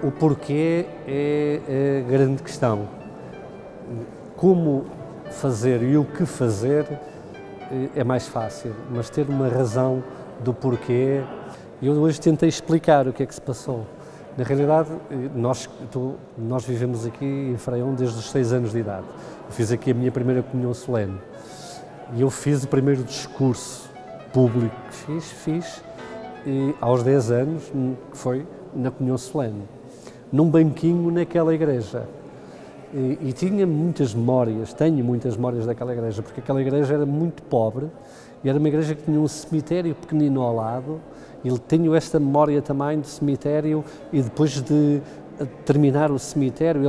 O porquê é a grande questão. Como fazer e o que fazer é mais fácil, mas ter uma razão do porquê. Eu hoje tentei explicar o que é que se passou. Na realidade, nós vivemos aqui em Fraião desde os 6 anos de idade. Eu fiz aqui a minha primeira comunhão solene. E eu fiz o primeiro discurso público que fiz aos 10 anos, que foi na comunhão solene, num banquinho naquela igreja. E tinha muitas memórias, tenho muitas memórias daquela igreja, porque aquela igreja era muito pobre e era uma igreja que tinha um cemitério pequenino ao lado. E tenho esta memória também do cemitério e depois de terminar o cemitério,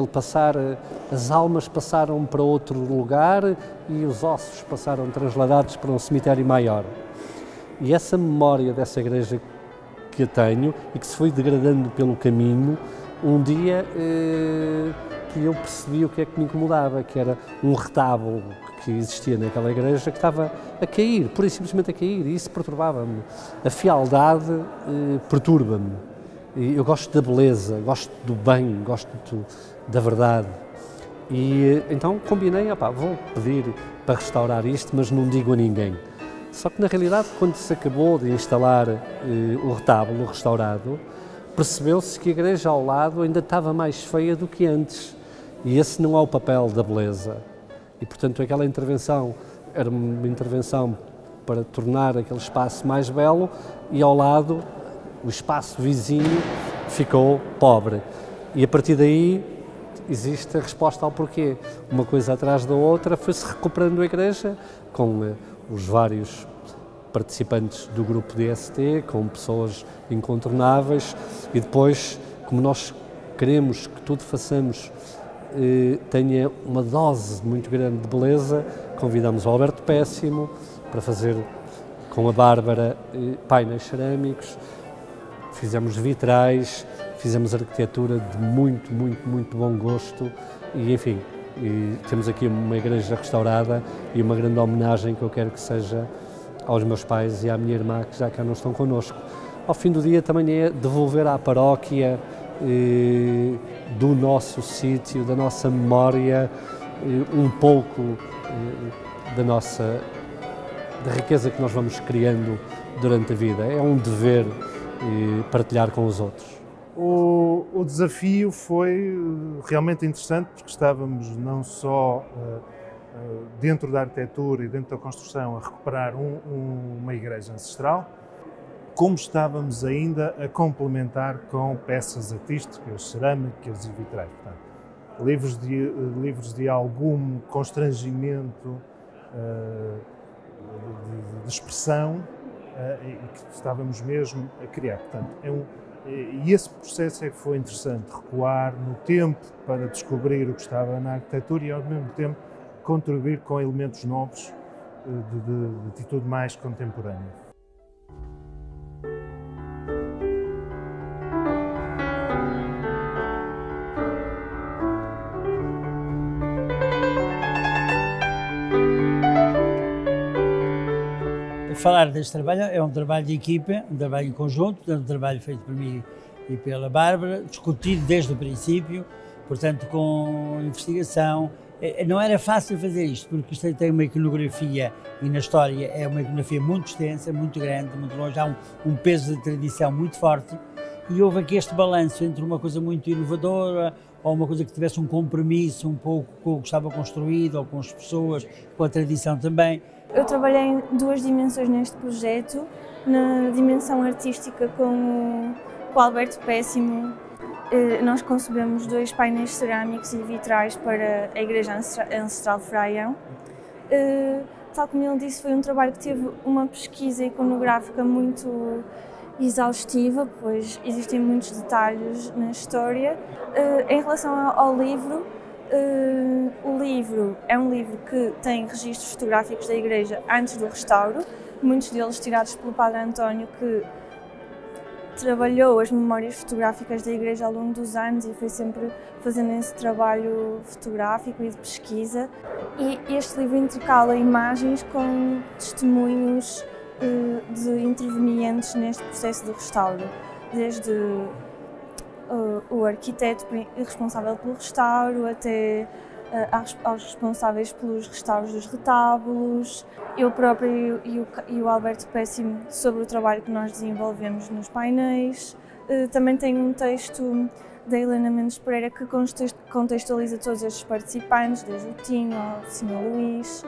as almas passaram para outro lugar e os ossos passaram transladados para um cemitério maior. E essa memória dessa igreja que eu tenho e que se foi degradando pelo caminho, um dia que eu percebi o que é que me incomodava, que era um retábulo que existia naquela igreja que estava a cair, pura e simplesmente a cair, e isso perturbava-me. A fialdade perturba-me. Eu gosto da beleza, gosto do bem, gosto da verdade. E então combinei, vou pedir para restaurar isto, mas não digo a ninguém. Só que na realidade, quando se acabou de instalar o retábulo restaurado, percebeu-se que a igreja ao lado ainda estava mais feia do que antes. E esse não é o papel da beleza. E, portanto, aquela intervenção era uma intervenção para tornar aquele espaço mais belo e, ao lado, o espaço vizinho ficou pobre. E, a partir daí, existe a resposta ao porquê. Uma coisa atrás da outra foi-se recuperando a igreja, com os vários participantes do grupo DST, com pessoas incontornáveis, e depois, como nós queremos que tudo façamos tenha uma dose muito grande de beleza, convidamos o Alberto Péssimo para fazer com a Bárbara painéis cerâmicos, fizemos vitrais, fizemos arquitetura de muito, muito, muito bom gosto e, enfim, temos aqui uma igreja restaurada e uma grande homenagem que eu quero que seja aos meus pais e à minha irmã, que já cá não estão connosco. Ao fim do dia também é devolver à paróquia do nosso sítio, da nossa memória, um pouco da riqueza que nós vamos criando durante a vida. É um dever partilhar com os outros. O desafio foi realmente interessante, porque estávamos não só dentro da arquitetura e dentro da construção a recuperar uma igreja ancestral, como estávamos ainda a complementar com peças artísticas, cerâmicas e vitrais. Portanto, livros de algum constrangimento de expressão e que estávamos mesmo a criar. Portanto, e esse processo é que foi interessante, recuar no tempo para descobrir o que estava na arquitetura e, ao mesmo tempo, contribuir com elementos novos de atitude mais contemporânea. Falar deste trabalho é um trabalho de equipa, um trabalho em conjunto, um trabalho feito por mim e pela Bárbara, discutido desde o princípio, portanto com investigação. Não era fácil fazer isto, porque isto tem uma iconografia e na história é uma iconografia muito extensa, muito grande, muito longe, há um peso de tradição muito forte e houve aqui este balanço entre uma coisa muito inovadora ou uma coisa que tivesse um compromisso um pouco com o que estava construído ou com as pessoas, com a tradição também. Eu trabalhei em 2 dimensões neste projeto, na dimensão artística com o Alberto Péssimo. Nós concebemos 2 painéis cerâmicos e vitrais para a Igreja Ancestral de Fraião. Tal como ele disse, foi um trabalho que teve uma pesquisa iconográfica muito exaustiva, pois existem muitos detalhes na história. Em relação ao livro, o livro é um livro que tem registros fotográficos da igreja antes do restauro, muitos deles tirados pelo Padre António, que trabalhou as memórias fotográficas da igreja ao longo dos anos e foi sempre fazendo esse trabalho fotográfico e de pesquisa. E este livro intercala imagens com testemunhos de intervenientes neste processo de restauro, desde o arquiteto responsável pelo restauro, até aos responsáveis pelos restauros dos retábulos, eu próprio e o Alberto Péssimo sobre o trabalho que nós desenvolvemos nos painéis. Também tenho um texto da Helena Mendes Pereira que contextualiza todos estes participantes, desde o Tinho ao Sr. Luís.